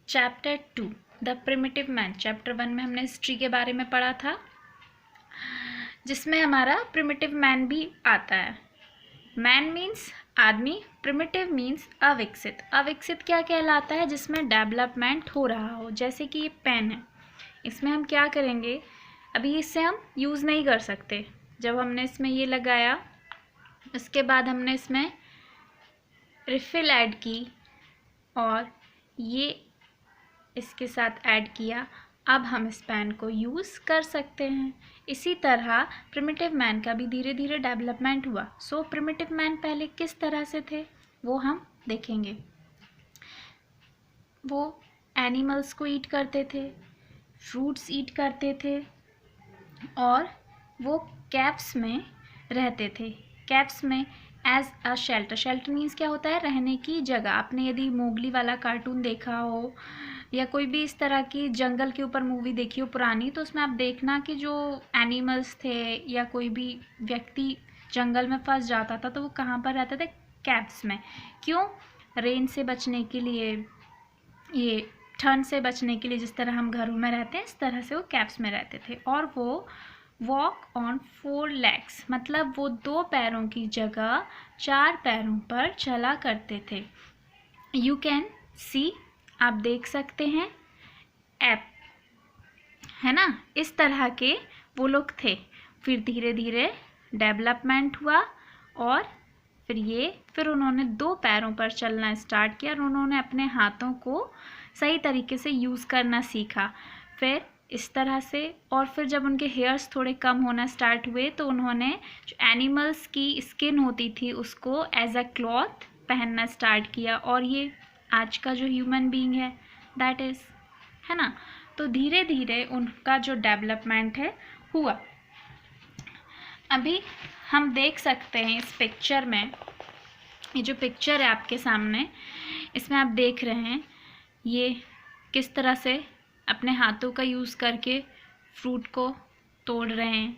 Chapter 2 the primitive man. Chapter 1 में हमने history के बारे में पढ़ा था, जिसमें हमारा प्रिमिटिव मैन भी आता है। मैन मीन्स आदमी, प्रिमिटिव मीन्स अविकसित। अविकसित क्या कहलाता है? जिसमें डेवलपमेंट हो रहा हो। जैसे कि ये पेन है, इसमें हम क्या करेंगे, अभी इसे हम यूज़ नहीं कर सकते। जब हमने इसमें ये लगाया, उसके बाद हमने इसमें रिफिल ऐड की और ये इसके साथ ऐड किया, अब हम इस पेन को यूज़ कर सकते हैं। इसी तरह प्रिमिटिव मैन का भी धीरे धीरे डेवलपमेंट हुआ। सो प्रिमिटिव मैन पहले किस तरह से थे वो हम देखेंगे। वो एनिमल्स को ईट करते थे, फ्रूट्स ईट करते थे और वो कैप्स में रहते थे। कैप्स में as a shelter. Shelter means क्या होता है? रहने की जगह। आपने यदि मोगली वाला कार्टून देखा हो या कोई भी इस तरह की जंगल के ऊपर मूवी देखी हो पुरानी, तो उसमें आप देखना कि जो एनिमल्स थे या कोई भी व्यक्ति जंगल में फंस जाता था तो वो कहाँ पर रहते थे? कैप्स में। क्यों? रेन से बचने के लिए, ये ठंड से बचने के लिए। जिस तरह हम घरों में रहते हैं इस तरह से वो कैप्स में रहते थे। और वो वॉक ऑन 4 legs, मतलब वो 2 पैरों की जगह 4 पैरों पर चला करते थे। यू कैन सी, आप देख सकते हैं, ऐप है ना, इस तरह के वो लोग थे। फिर धीरे धीरे डेवलपमेंट हुआ और फिर उन्होंने 2 पैरों पर चलना स्टार्ट किया और उन्होंने अपने हाथों को सही तरीके से यूज़ करना सीखा। फिर इस तरह से, और फिर जब उनके हेयर्स थोड़े कम होना स्टार्ट हुए तो उन्होंने जो एनिमल्स की स्किन होती थी उसको एज अ क्लॉथ पहनना स्टार्ट किया। और ये आज का जो ह्यूमन बीइंग है दैट इज़, है ना। तो धीरे धीरे उनका जो डेवलपमेंट है हुआ। अभी हम देख सकते हैं इस पिक्चर में, ये जो पिक्चर है आपके सामने, इसमें आप देख रहे हैं ये किस तरह से अपने हाथों का यूज़ करके फ्रूट को तोड़ रहे हैं।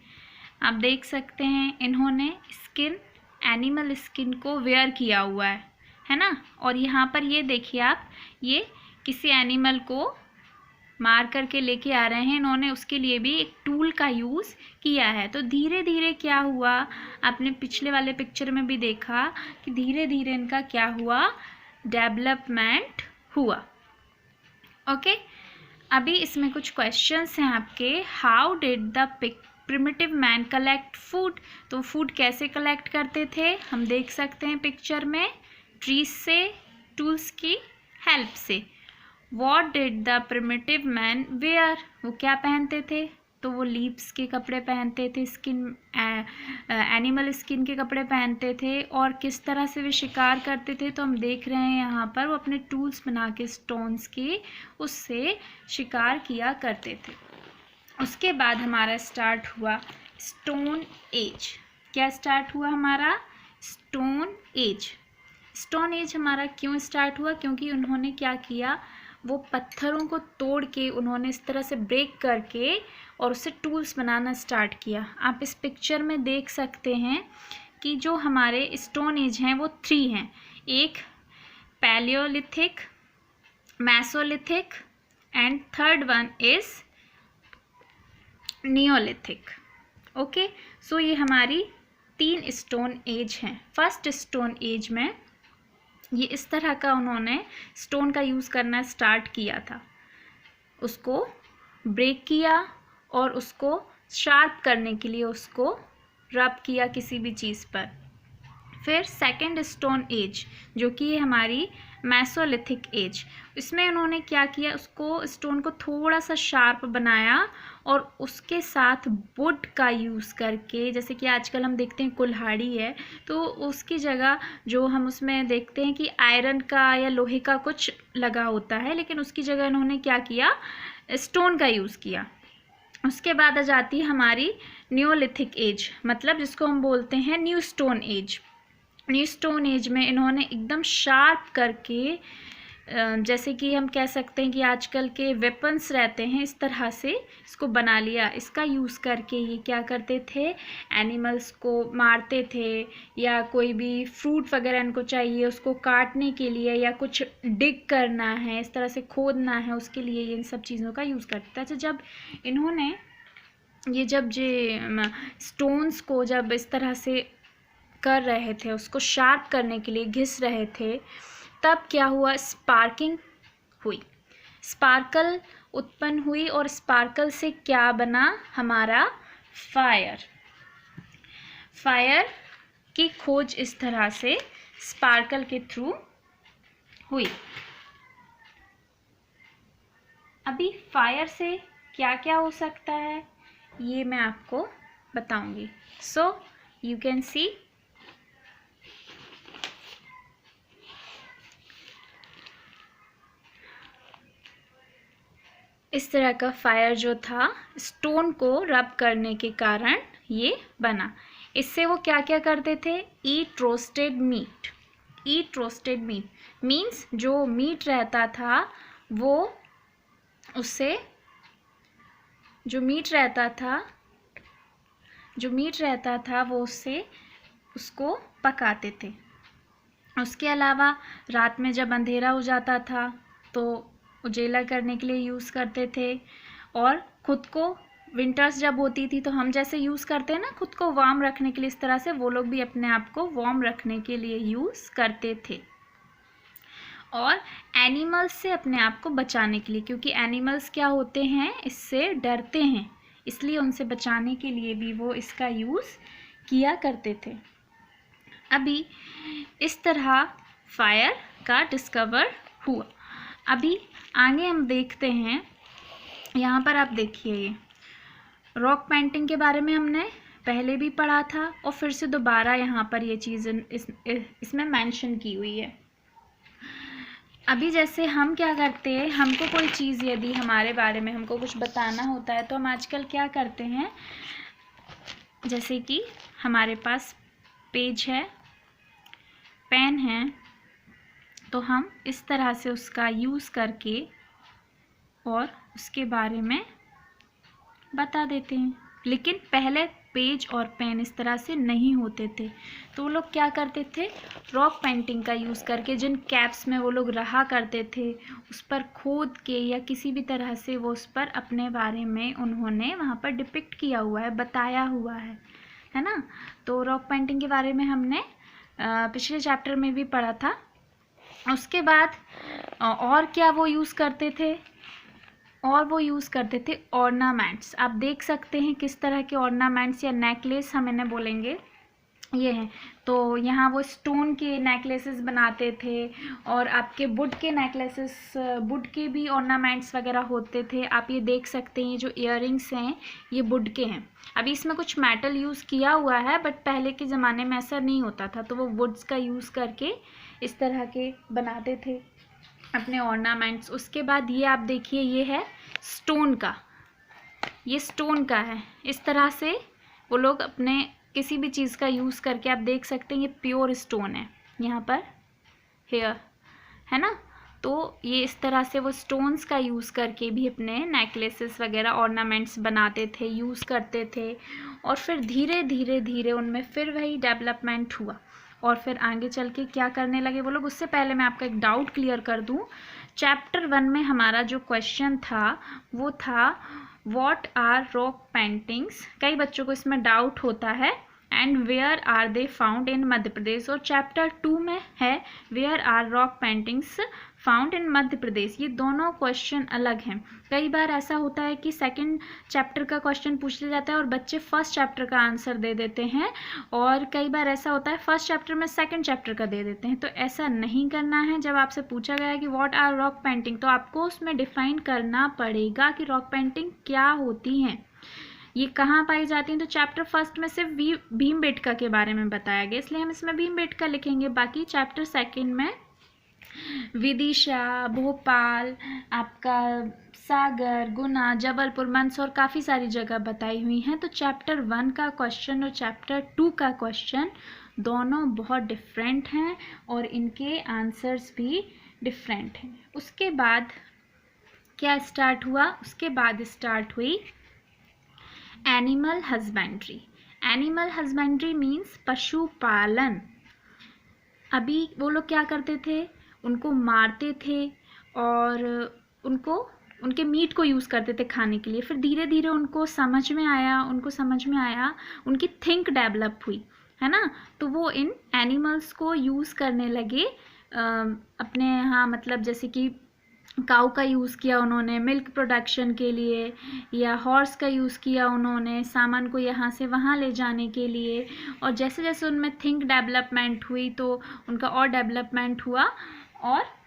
आप देख सकते हैं इन्होंने स्किन, एनिमल स्किन को वेयर किया हुआ है ना। और यहाँ पर ये देखिए आप, ये किसी एनिमल को मार करके लेके आ रहे हैं इन्होंने, उसके लिए भी एक टूल का यूज़ किया है। तो धीरे धीरे क्या हुआ, आपने पिछले वाले पिक्चर में भी देखा कि धीरे धीरे इनका क्या हुआ, डेवलपमेंट हुआ। ओके, अभी इसमें कुछ क्वेश्चंस हैं आपके। How did the primitive man collect food? तो फूड कैसे कलेक्ट करते थे हम देख सकते हैं पिक्चर में, ट्रीज से, टूल्स की हेल्प से। What did the primitive man wear? वो क्या पहनते थे? तो वो लीव्स के कपड़े पहनते थे, स्किन, एनिमल स्किन के कपड़े पहनते थे। और किस तरह से वे शिकार करते थे तो हम देख रहे हैं यहाँ पर, वो अपने टूल्स बना के स्टोन्स के उससे शिकार किया करते थे। उसके बाद हमारा स्टार्ट हुआ स्टोन एज। क्या स्टार्ट हुआ हमारा? Stone age. स्टोन एज हमारा क्यों स्टार्ट हुआ? क्योंकि उन्होंने क्या किया, वो पत्थरों को तोड़ के उन्होंने इस तरह से ब्रेक करके और उससे टूल्स बनाना स्टार्ट किया। आप इस पिक्चर में देख सकते हैं कि जो हमारे स्टोन एज हैं वो 3 हैं। एक palaeolithic, mesolithic and third one is neolithic. Okay, so ये हमारी 3 स्टोन एज हैं। फर्स्ट स्टोन एज में ये इस तरह का उन्होंने स्टोन का यूज़ करना स्टार्ट किया था, उसको ब्रेक किया और उसको शार्प करने के लिए उसको रब किया किसी भी चीज़ पर। फिर सेकंड स्टोन एज जो कि हमारी मेसोलिथिक एज, इसमें उन्होंने क्या किया, उसको स्टोन को थोड़ा सा शार्प बनाया और उसके साथ वुड का यूज़ करके, जैसे कि आजकल हम देखते हैं कुल्हाड़ी है तो उसकी जगह जो हम उसमें देखते हैं कि आयरन का या लोहे का कुछ लगा होता है, लेकिन उसकी जगह इन्होंने क्या किया, स्टोन का यूज़ किया। उसके बाद आ जाती है हमारी न्यूलिथिक एज, मतलब जिसको हम बोलते हैं new stone age. New stone age में इन्होंने एकदम शार्प करके जैसे कि हम कह सकते हैं कि आजकल के वेपन्स रहते हैं, इस तरह से इसको बना लिया। इसका यूज़ करके ये क्या करते थे, एनिमल्स को मारते थे, या कोई भी फ्रूट वगैरह इनको चाहिए उसको काटने के लिए, या कुछ डिग करना है, इस तरह से खोदना है, उसके लिए ये इन सब चीज़ों का यूज़ करते थे। अच्छा, जब इन्होंने जब स्टोन्स को जब इस तरह से कर रहे थे, उसको शार्प करने के लिए घिस रहे थे, तब क्या हुआ, स्पार्किंग हुई, स्पार्कल उत्पन्न हुई, और स्पार्कल से क्या बना, हमारा फायर। फायर की खोज इस तरह से स्पार्कल के थ्रू हुई। अभी फायर से क्या क्या हो सकता है ये मैं आपको बताऊंगी। सो यू कैन सी, इस तरह का फायर जो था स्टोन को रब करने के कारण ये बना। इससे वो क्या क्या करते थे, ईट रोस्टेड मीट। ईट रोस्टेड मीट मीन्स जो मीट रहता था वो उससे, जो मीट रहता था वो उससे उसको पकाते थे। उसके अलावा रात में जब अंधेरा हो जाता था तो उजेला करने के लिए यूज़ करते थे, और खुद को विंटर्स जब होती थी तो हम जैसे यूज़ करते हैं ना खुद को वार्म रखने के लिए, इस तरह से वो लोग भी अपने आप को वार्म रखने के लिए यूज़ करते थे। और एनिमल्स से अपने आप को बचाने के लिए, क्योंकि एनिमल्स क्या होते हैं, इससे डरते हैं, इसलिए उनसे बचाने के लिए भी वो इसका यूज़ किया करते थे। अभी इस तरह फायर का डिस्कवर हुआ। अभी आगे हम देखते हैं, यहाँ पर आप देखिए ये रॉक पेंटिंग के बारे में हमने पहले भी पढ़ा था, और फिर से दोबारा यहाँ पर ये चीज़ इसमें मेंशन की हुई है। अभी जैसे हम क्या करते हैं, हमको कोई चीज़ यदि हमारे बारे में हमको कुछ बताना होता है तो हम आजकल क्या करते हैं, जैसे कि हमारे पास पेज है, पेन है, तो हम इस तरह से उसका यूज़ करके और उसके बारे में बता देते हैं। लेकिन पहले पेज और पेन इस तरह से नहीं होते थे, तो वो लोग क्या करते थे, रॉक पेंटिंग का यूज़ करके, जिन कैप्स में वो लोग रहा करते थे उस पर खोद के या किसी भी तरह से वो उस पर अपने बारे में उन्होंने वहाँ पर डिपिक्ट किया हुआ है, बताया हुआ है ना। तो रॉक पेंटिंग के बारे में हमने पिछले चैप्टर में भी पढ़ा था। उसके बाद और क्या वो यूज़ करते थे, और वो यूज़ करते थे ऑर्नामेंट्स। आप देख सकते हैं किस तरह के ऑर्नामेंट्स या नेकलेस हम इन्हें बोलेंगे, ये हैं। तो यहाँ वो स्टोन के नेकलेसेस बनाते थे, और आपके वुड के नेकलेसेस, वुड के भी ऑर्नामेंट्स वगैरह होते थे। आप ये देख सकते हैं, ये जो इयररिंग्स हैं ये वुड के हैं। अभी इसमें कुछ मेटल यूज़ किया हुआ है, बट पहले के ज़माने में ऐसा नहीं होता था, तो वो वुड्स का यूज़ करके इस तरह के बनाते थे अपने ऑर्नामेंट्स। उसके बाद ये आप देखिए, ये है स्टोन का, ये स्टोन का है। इस तरह से वो लोग अपने किसी भी चीज़ का यूज़ करके, आप देख सकते हैं ये प्योर स्टोन है यहाँ पर, हेयर है ना। तो ये इस तरह से वो स्टोन्स का यूज़ करके भी अपने नेकलेसेस वगैरह ऑर्नामेंट्स बनाते थे, यूज़ करते थे। और फिर धीरे धीरे धीरे उनमें फिर वही डेवलपमेंट हुआ, और फिर आगे चल के क्या करने लगे वो लोग। उससे पहले मैं आपका एक डाउट क्लियर कर दूं, चैप्टर 1 में हमारा जो क्वेश्चन था वो था व्हाट आर रॉक पेंटिंग्स। कई बच्चों को इसमें डाउट होता है, and where are they found in Madhya Pradesh. और चैप्टर 2 में है where are rock paintings found in Madhya Pradesh. ये दोनों क्वेश्चन अलग हैं। कई बार ऐसा होता है कि सेकंड चैप्टर का क्वेश्चन पूछ लिया जाता है और बच्चे फर्स्ट चैप्टर का आंसर दे देते हैं, और कई बार ऐसा होता है फर्स्ट चैप्टर में सेकंड चैप्टर का दे देते हैं। तो ऐसा नहीं करना है। जब आपसे पूछा गया है कि व्हाट आर रॉक पेंटिंग, तो आपको उसमें डिफाइन करना पड़ेगा कि रॉक पेंटिंग क्या होती हैं, ये कहाँ पाई जाती हैं। तो चैप्टर फर्स्ट में सिर्फ भीमबेटका के बारे में बताया गया, इसलिए हम इसमें भीमबेटका लिखेंगे। बाकी चैप्टर सेकंड में विदिशा, भोपाल, आपका सागर, गुना, जबलपुर, मंदसौर, काफ़ी सारी जगह बताई हुई हैं। तो चैप्टर 1 का क्वेश्चन और चैप्टर 2 का क्वेश्चन दोनों बहुत डिफरेंट हैं, और इनके आंसर्स भी डिफरेंट हैं। उसके बाद क्या स्टार्ट हुआ? उसके बाद स्टार्ट हुई animal husbandry. Animal husbandry means पशुपालन। अभी वो लोग क्या करते थे? उनको मारते थे और उनके मीट को यूज़ करते थे खाने के लिए। फिर धीरे धीरे उनको समझ में आया, उनकी थिंक डेवलप हुई, है ना। तो वो इन एनिमल्स को यूज़ करने लगे अपने यहाँ, मतलब जैसे कि काऊ का यूज़ किया उन्होंने मिल्क प्रोडक्शन के लिए, या हॉर्स का यूज़ किया उन्होंने सामान को यहाँ से वहाँ ले जाने के लिए। और जैसे जैसे उनमें थिंक डेवलपमेंट हुई तो उनका और डेवलपमेंट हुआ, और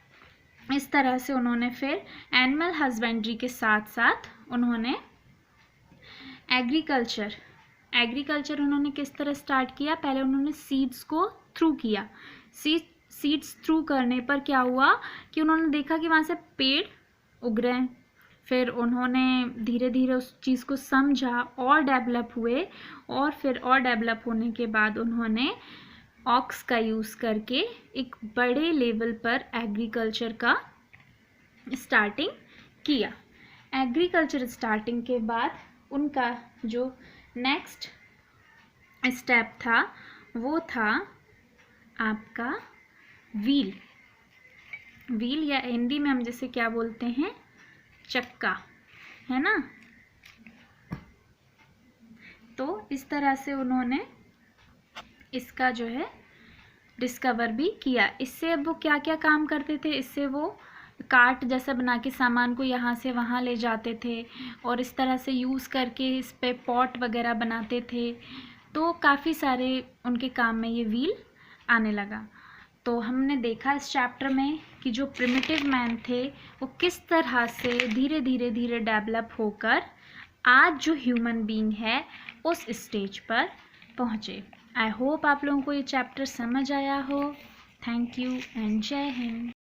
इस तरह से उन्होंने फिर एनिमल हस्बेंड्री के साथ साथ उन्होंने एग्रीकल्चर उन्होंने किस तरह स्टार्ट किया? पहले उन्होंने सीड्स को थ्रू किया। सीड्स थ्रू करने पर क्या हुआ कि उन्होंने देखा कि वहाँ से पेड़ उग रहे हैं। फिर उन्होंने धीरे धीरे उस चीज़ को समझा और डेवलप हुए, और फिर और डेवलप होने के बाद उन्होंने ऑक्स का यूज़ करके एक बड़े लेवल पर एग्रीकल्चर का स्टार्टिंग किया। एग्रीकल्चर स्टार्टिंग के बाद उनका जो नेक्स्ट स्टेप था वो था आपका व्हील, या हिंदी में हम जैसे क्या बोलते हैं, चक्का, है ना। तो इस तरह से उन्होंने इसका जो है डिस्कवर भी किया। इससे अब वो क्या क्या काम करते थे? इससे वो कार्ट जैसा बना के सामान को यहाँ से वहाँ ले जाते थे, और इस तरह से यूज़ करके इस पे पॉट वगैरह बनाते थे। तो काफ़ी सारे उनके काम में ये व्हील आने लगा। तो हमने देखा इस चैप्टर में कि जो प्रिमिटिव मैन थे वो किस तरह से धीरे धीरे डेवलप होकर आज जो ह्यूमन बीइंग है उस स्टेज पर पहुँचे। आई होप आप लोगों को ये चैप्टर समझ आया हो। थैंक यू एंड जय हिंद।